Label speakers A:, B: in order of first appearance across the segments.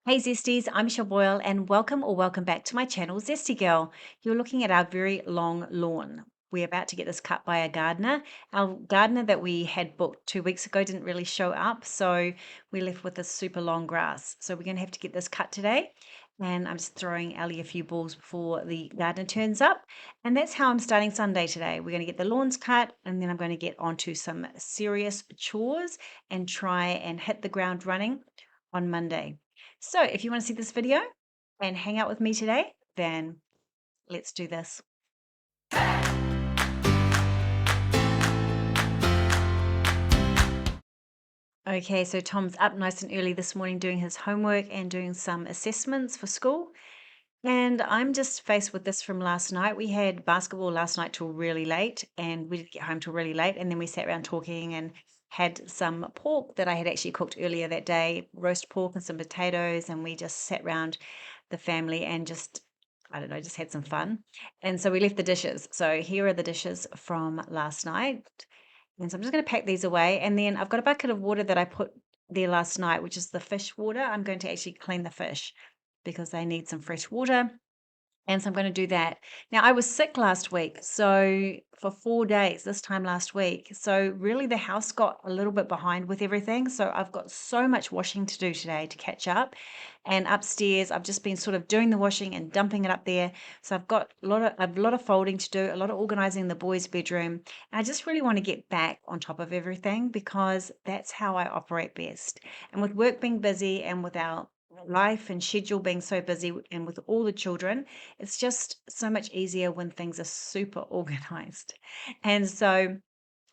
A: Hey Zesties, I'm Boyle and welcome back to my channel Zesty Girl. You're looking at our very long lawn. We're about to get this cut by a gardener. Our gardener that we had booked 2 weeks ago didn't really show up, so we're left with this super long grass. So we're going to have to get this cut today. And I'm just throwing Ellie a few balls before the gardener turns up. And that's how I'm starting Sunday today. We're going to get the lawns cut, and then I'm going to get onto some serious chores and try and hit the ground running on Monday. So if you want to see this video and hang out with me today, then let's do this. Okay, so Tom's up nice and early this morning doing his homework and doing some assessments for school. And I'm just faced with this from last night. We had basketball last night till really late, and we didn't get home till really late. And then we sat around talking and had some pork that I had actually cooked earlier that day, roast pork and some potatoes. And we just sat around the family and just, I don't know, just had some fun. And so we left the dishes. So here are the dishes from last night. And so I'm just going to pack these away. And then I've got a bucket of water that I put there last night, which is the fish water. I'm going to actually clean the fish because they need some fresh water. And so I'm going to do that. Now, I was sick last week, so for 4 days this time last week. So really the house got a little bit behind with everything. So I've got so much washing to do today to catch up. And upstairs, I've just been sort of doing the washing and dumping it up there. So I've got a lot of folding to do, a lot of organizing the boys' bedroom. And I just really want to get back on top of everything because that's how I operate best. And with work being busy and with our life and schedule being so busy and with all the children, it's just so much easier when things are super organized. And so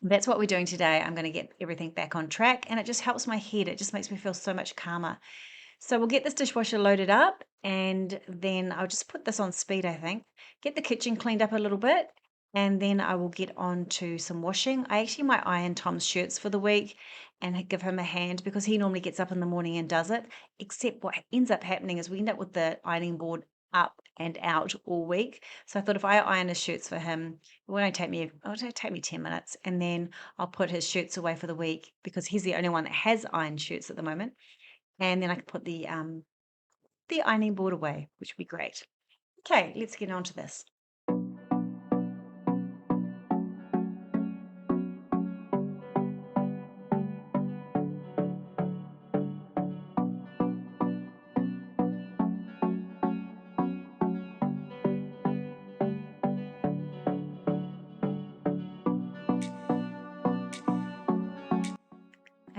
A: that's what we're doing today. I'm going to get everything back on track and it just helps my head. It just makes me feel so much calmer. So we'll get this dishwasher loaded up and then I'll just put this on speed, I think. Get the kitchen cleaned up a little bit and then I will get on to some washing. I actually might iron Tom's shirts for the week and give him a hand because he normally gets up in the morning and does it. Except what ends up happening is we end up with the ironing board up and out all week. So I thought if I iron his shirts for him, it won't take me 10 minutes and then I'll put his shirts away for the week because he's the only one that has ironed shirts at the moment. And then I can put the ironing board away, which would be great. Okay, let's get on to this.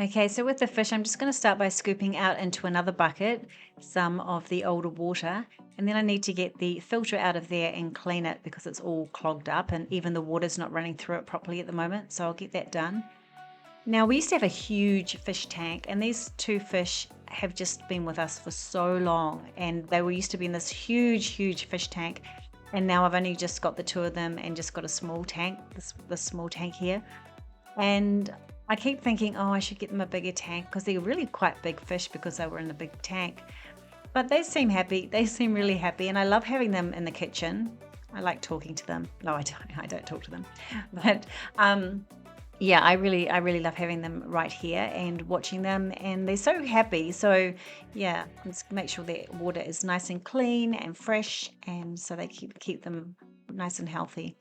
A: Okay, so with the fish, I'm just going to start by scooping out into another bucket some of the older water. And then I need to get the filter out of there and clean it because it's all clogged up and even the water's not running through it properly at the moment. So I'll get that done. Now, we used to have a huge fish tank, and these two fish have just been with us for so long. And they were used to be in this huge fish tank. And now I've only just got the two of them and just got a small tank, this small tank here. And I keep thinking, oh, I should get them a bigger tank because they're really quite big fish because they were in a big tank. But they seem happy. They seem really happy. And I love having them in the kitchen. I like talking to them. No, I don't talk to them. But yeah, I really love having them right here and watching them. And they're so happy. So yeah, let's make sure their water is nice and clean and fresh. And so they keep them nice and healthy.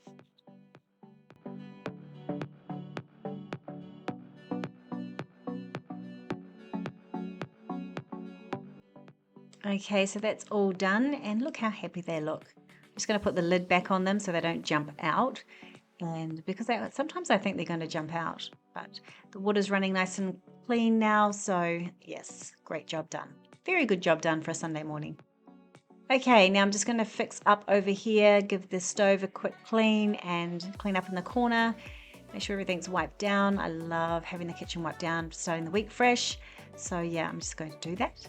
A: Okay, so that's all done and look how happy they look. I'm just going to put the lid back on them so they don't jump out. And because sometimes I think they're going to jump out, but the water's running nice and clean now. So yes, great job done. Very good job done for a Sunday morning. Okay, now I'm just going to fix up over here, give the stove a quick clean and clean up in the corner. Make sure everything's wiped down. I love having the kitchen wiped down, starting the week fresh. So yeah, I'm just going to do that.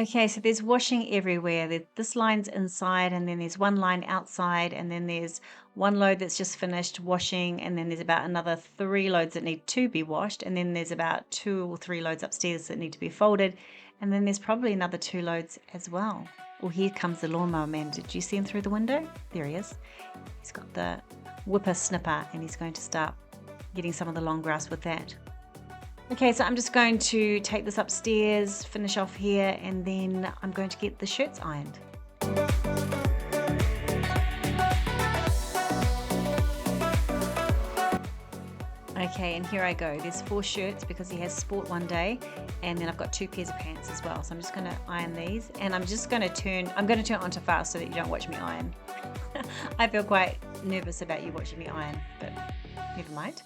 A: Okay, so there's washing everywhere. This line's inside, and then there's one line outside, and then there's one load that's just finished washing, and then there's about another 3 loads that need to be washed, and then there's about 2 or 3 loads upstairs that need to be folded, and then there's probably another 2 loads as well. Well, here comes the lawnmower man. Did you see him through the window? There he is. He's got the whipper snipper, and he's going to start getting some of the long grass with that. Okay, so I'm just going to take this upstairs, finish off here, and then I'm going to get the shirts ironed. Okay, and here I go. There's 4 shirts because he has sport one day, and then I've got 2 pairs of pants as well. So I'm just going to iron these, and I'm going to turn it on to fast so that you don't watch me iron. I feel quite nervous about you watching me iron, but never mind.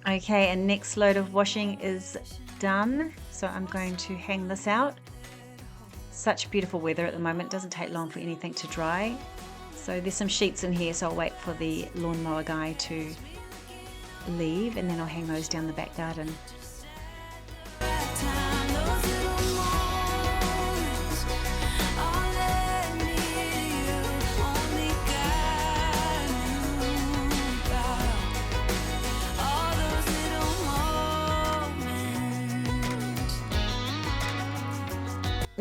A: Okay, and next load of washing is done. So I'm going to hang this out. Such beautiful weather at the moment. Doesn't take long for anything to dry. So there's some sheets in here, so I'll wait for the lawnmower guy to leave, and then I'll hang those down the back garden.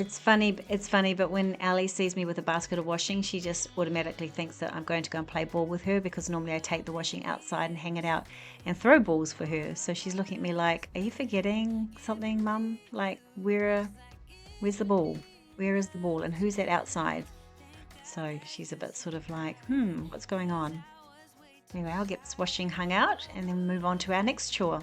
A: It's funny, but when Ali sees me with a basket of washing, she just automatically thinks that I'm going to go and play ball with her, because normally I take the washing outside and hang it out and throw balls for her. So she's looking at me like, are you forgetting something, Mum? Like, where's the ball? Where is the ball? And who's that outside? So she's a bit sort of like, what's going on? Anyway, I'll get this washing hung out and then move on to our next chore.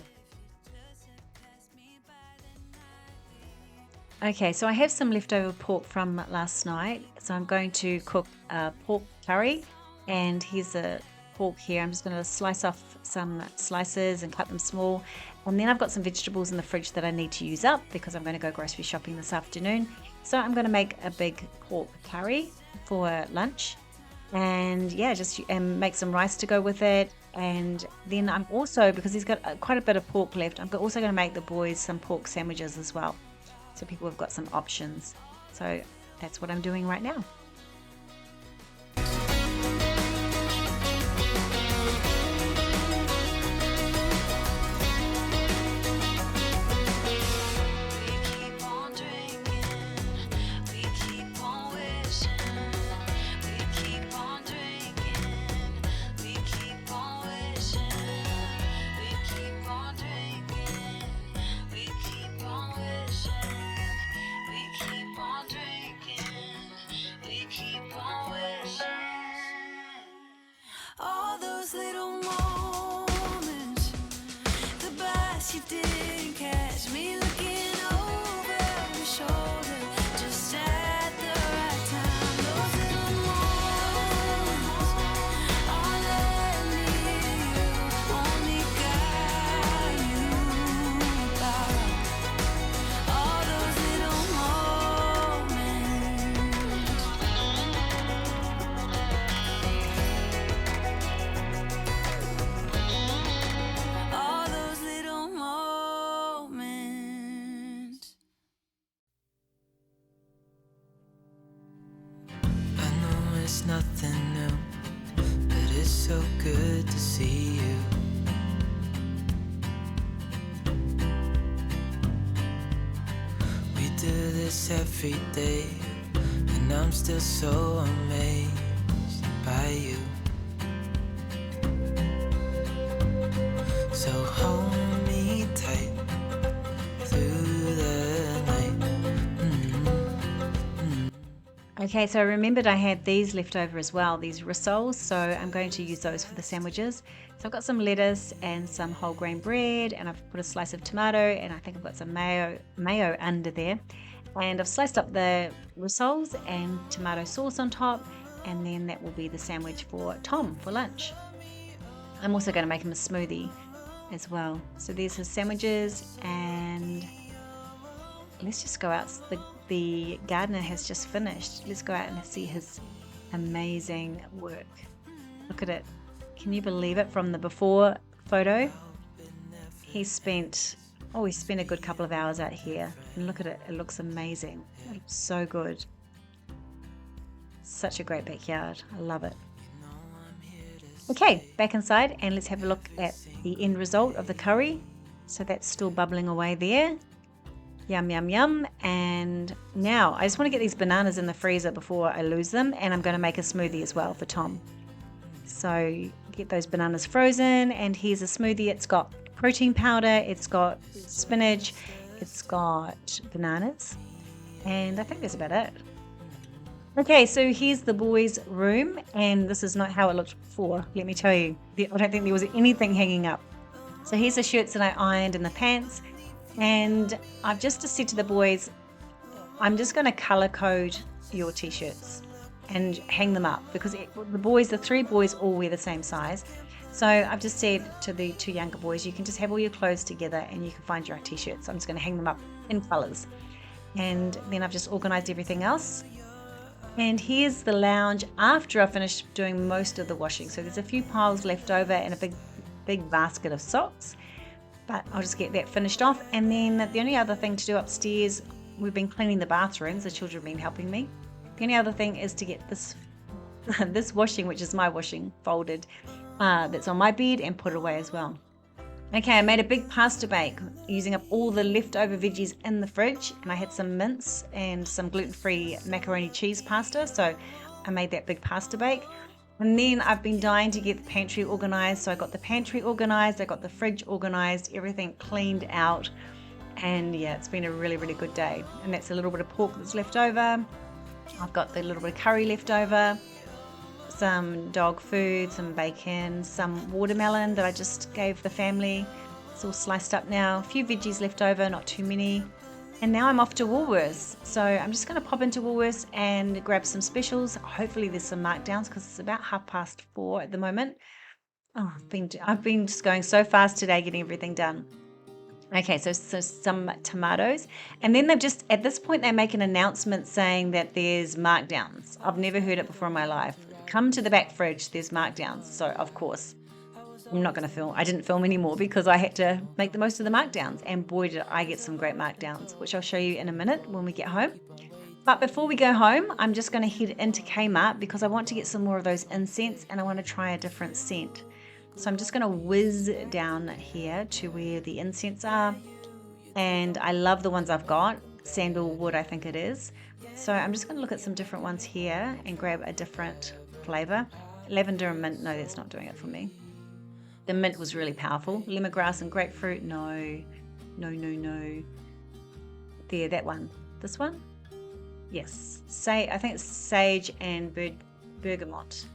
A: Okay, so I have some leftover pork from last night, so I'm going to cook a pork curry, and here's the pork here. I'm just going to slice off some slices and cut them small, and then I've got some vegetables in the fridge that I need to use up because I'm going to go grocery shopping this afternoon. So I'm going to make a big pork curry for lunch, and yeah, just make some rice to go with it. And then I'm also, because he's got quite a bit of pork left, I'm also going to make the boys some pork sandwiches as well. So people have got some options. So that's what I'm doing right now. You didn't catch me looking over my shoulder, just at the right time. Those little moments all let me only got you about. All those little nothing new, but it's so good to see you. We do this every day, and I'm still so amazed by you. So hold me tight through the night. Okay, so I remembered I had these left over as well, these rissoles, so I'm going to use those for the sandwiches. So I've got some lettuce and some whole grain bread, and I've put a slice of tomato, and I think I've got some mayo under there. And I've sliced up the rissoles and tomato sauce on top, and then that will be the sandwich for Tom for lunch. I'm also going to make him a smoothie as well. So there's his sandwiches, and let's just go out. The gardener has just finished. Let's go out and see his amazing work. Look at it. Can you believe it? From the before photo, he spent a good couple of hours out here. And look at it. It looks amazing. It looks so good. Such a great backyard. I love it. Okay, back inside, and let's have a look at the end result of the curry. So that's still bubbling away there. Yum, yum, yum. And now I just want to get these bananas in the freezer before I lose them, and I'm going to make a smoothie as well for Tom. So get those bananas frozen, and here's a smoothie. It's got protein powder, it's got spinach, it's got bananas, and I think that's about it. Okay, so here's the boys' room, and this is not how it looked before, let me tell you. I don't think there was anything hanging up. So here's the shirts that I ironed and the pants. And I've just said to the boys, I'm just going to color code your t-shirts and hang them up, because the 3 boys all wear the same size. So I've just said to the 2 younger boys, you can just have all your clothes together and you can find your own t-shirts. I'm just going to hang them up in colors. And then I've just organized everything else. And here's the lounge after I finished doing most of the washing. So there's a few piles left over and a big basket of socks. But I'll just get that finished off. And then the only other thing to do upstairs, we've been cleaning the bathrooms, the children have been helping me. The only other thing is to get this this washing, which is my washing, folded, that's on my bed, and put it away as well. Okay, I made a big pasta bake using up all the leftover veggies in the fridge, and I had some mince and some gluten-free macaroni cheese pasta, so I made that big pasta bake. And then I've been dying to get the pantry organized. So I got the pantry organized, I got the fridge organized, everything cleaned out. And yeah, it's been a really, really good day. And that's a little bit of pork that's left over. I've got the little bit of curry left over, some dog food, some bacon, some watermelon that I just gave the family. It's all sliced up now. A few veggies left over, not too many. And now I'm off to Woolworths. So I'm just going to pop into Woolworths and grab some specials. Hopefully there's some markdowns, because it's about 4:30 at the moment. Oh, I've been just going so fast today getting everything done. Okay, so some tomatoes. And then at this point, they make an announcement saying that there's markdowns. I've never heard it before in my life. Come to the back fridge, there's markdowns. So of course, I'm not going to film. I didn't film anymore because I had to make the most of the markdowns. And boy, did I get some great markdowns, which I'll show you in a minute when we get home. But before we go home, I'm just going to head into Kmart because I want to get some more of those incense, and I want to try a different scent. So I'm just going to whiz down here to where the incense are. And I love the ones I've got. Sandalwood, I think it is. So I'm just going to look at some different ones here and grab a different flavor. Lavender and mint, no, that's not doing it for me. The mint was really powerful. Lemongrass and grapefruit, no. No. There, that one. This one? Yes. I think it's sage and bergamot.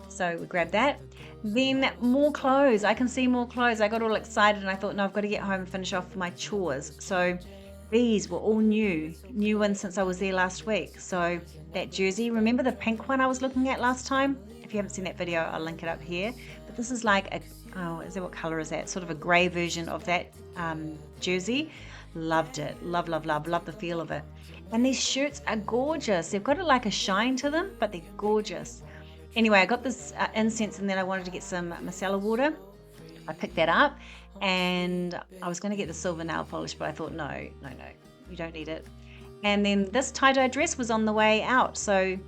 A: So we grabbed that. Then more clothes. I can see more clothes. I got all excited and I thought, no, I've got to get home and finish off my chores. So these were all new ones since I was there last week. So that jersey, remember the pink one I was looking at last time? If you haven't seen that video, I'll link it up here. But this is like what color is that? Sort of a gray version of that jersey. Loved it. Love the feel of it. And these shirts are gorgeous. They've got like a shine to them, but they're gorgeous. Anyway, I got this incense, and then I wanted to get some micellar water. I picked that up, and I was going to get the silver nail polish, but I thought, no, you don't need it. And then this tie-dye dress was on the way out, so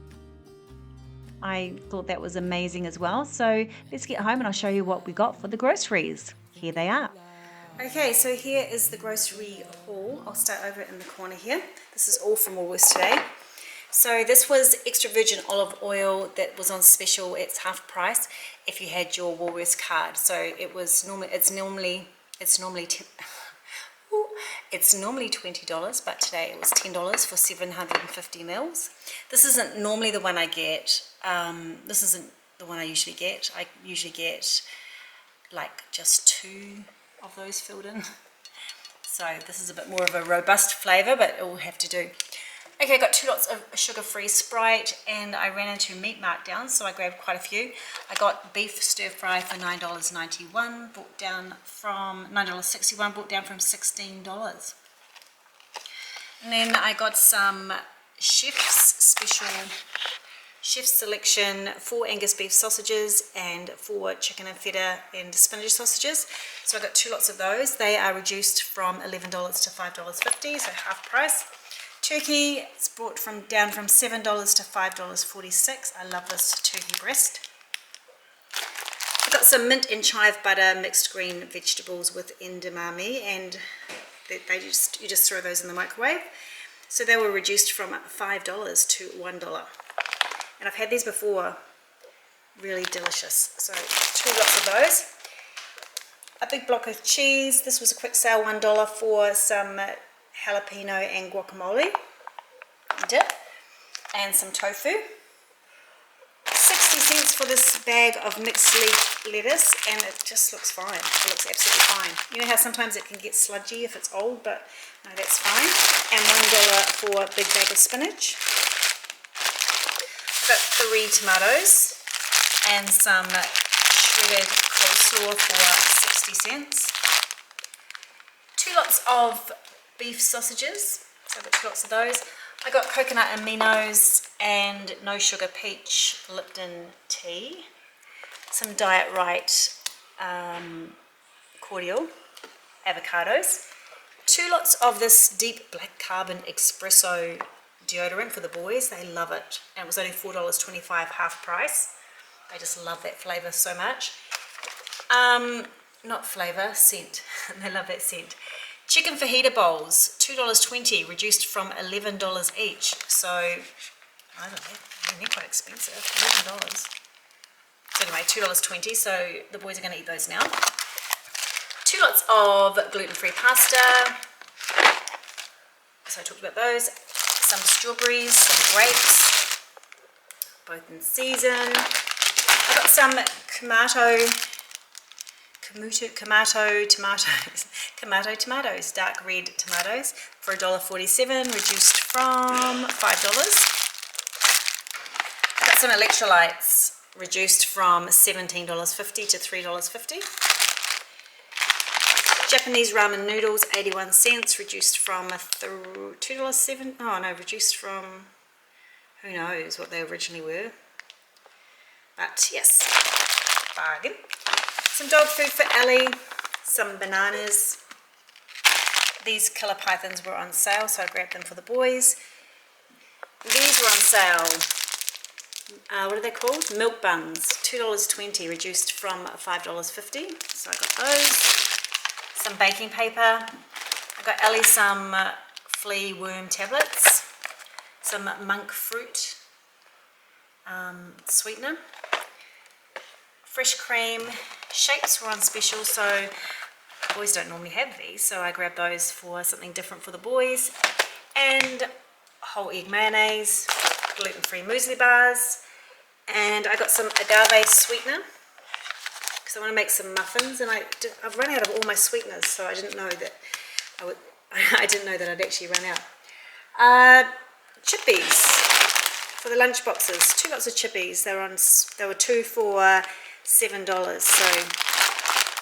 A: I thought that was amazing as well. So let's get home and I'll show you what we got for the groceries. Here they are. Okay, so here is the grocery haul. I'll start over in the corner here. This is all from Woolworths today. So this was extra virgin olive oil that was on special. It's half price if you had your Woolworths card. So it's normally It's normally $20, but today it was $10 for 750 mils. This isn't normally the one I get. This isn't the one I usually get. I usually get like just 2 of those filled in. So this is a bit more of a robust flavour, but it will have to do. Okay, I got 2 lots of sugar-free Sprite, and I ran into meat markdowns, so I grabbed quite a few. I got beef stir-fry for $9.91, brought down from $9.61, brought down from $16. And then I got some Chef's Selection 4 Angus beef sausages and 4 chicken and feta and spinach sausages. So I got 2 lots of those. They are reduced from $11 to $5.50, so half price. Turkey, it's brought down from $7 to $5.46. I love this turkey breast. I got some mint and chive butter mixed green vegetables with edamame, and you just throw those in the microwave. So they were reduced from $5 to $1. And I've had these before, really delicious. So 2 lots of those. A big block of cheese. This was a quick sale, $1 for some jalapeno and guacamole dip, and some tofu. 60 cents for this bag of mixed leaf lettuce, and it just looks fine. It looks absolutely fine. You know how sometimes it can get sludgy if it's old, but no, that's fine. And $1 for a big bag of spinach. I've got 3 tomatoes and some shredded coleslaw for 60 cents. 2 lots of beef sausages, so I've got 2 lots of those. I got coconut aminos and no sugar peach Lipton tea, some Diet Right cordial, avocados, 2 lots of this deep black carbon espresso deodorant for the boys. They love it, and it was only $4.25, half price. They just love that flavour so much. Not flavour, scent. They love that scent. Chicken fajita bowls, $2.20, reduced from $11 each. So, I don't know, they're quite expensive, $11. So anyway, $2.20, so the boys are going to eat those now. 2 lots of gluten-free pasta. So I talked about those. Some strawberries, some grapes, both in season. I got some Kamato tomatoes, dark red tomatoes for $1.47, reduced from $5. I got some electrolytes, reduced from $17.50 to $3.50. Japanese ramen noodles, 81 cents, reduced from $2.07. Oh no, reduced from, who knows what they originally were. But yes, bargain. Some dog food for Ellie, some bananas. These killer pythons were on sale, so I grabbed them for the boys. These were on sale. What are they called? Milk buns, $2.20, reduced from $5.50. So I got those. Some baking paper. I got Ellie some flea worm tablets. Some monk fruit sweetener. Fresh cream. Shapes were on special, so boys don't normally have these, so I grabbed those for something different for the boys. And whole egg mayonnaise, gluten-free muesli bars, and I got some agave sweetener because I want to make some muffins, and I've run out of all my sweeteners, so I didn't know that I'd actually run out. Chippies for the lunch boxes, 2 lots of chippies. They were 2 for $7, so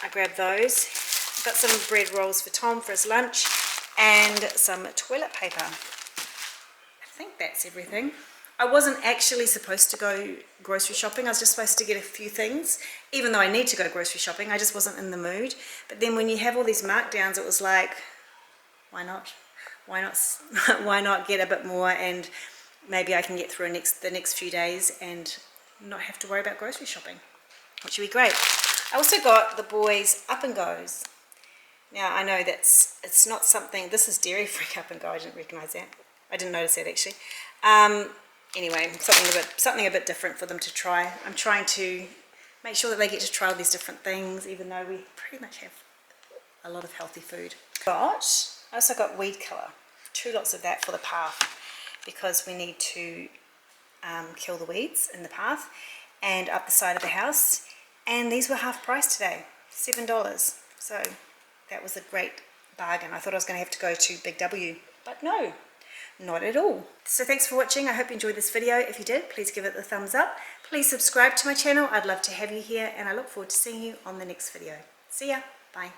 A: I grabbed those. Got some bread rolls for Tom for his lunch, and some toilet paper. I think that's everything. I wasn't actually supposed to go grocery shopping. I was just supposed to get a few things, even though I need to go grocery shopping. I just wasn't in the mood. But then when you have all these markdowns, it was like, why not? Why not get a bit more, and maybe I can get through the next few days and not have to worry about grocery shopping, which would be great. I also got the boys Up and Goes. Now I know it's not something. This is dairy free Up and Go. I didn't recognise that. I didn't notice that actually. Anyway, something a bit different for them to try. I'm trying to make sure that they get to try all these different things, even though we pretty much have a lot of healthy food. Got I also got weed killer, 2 lots of that for the path, because we need to kill the weeds in the path and up the side of the house. And these were half price today, $7. So that was a great bargain. I thought I was going to have to go to Big W, but no, not at all. So thanks for watching. I hope you enjoyed this video. If you did, please give it the thumbs up. Please subscribe to my channel. I'd love to have you here, and I look forward to seeing you on the next video. See ya. Bye.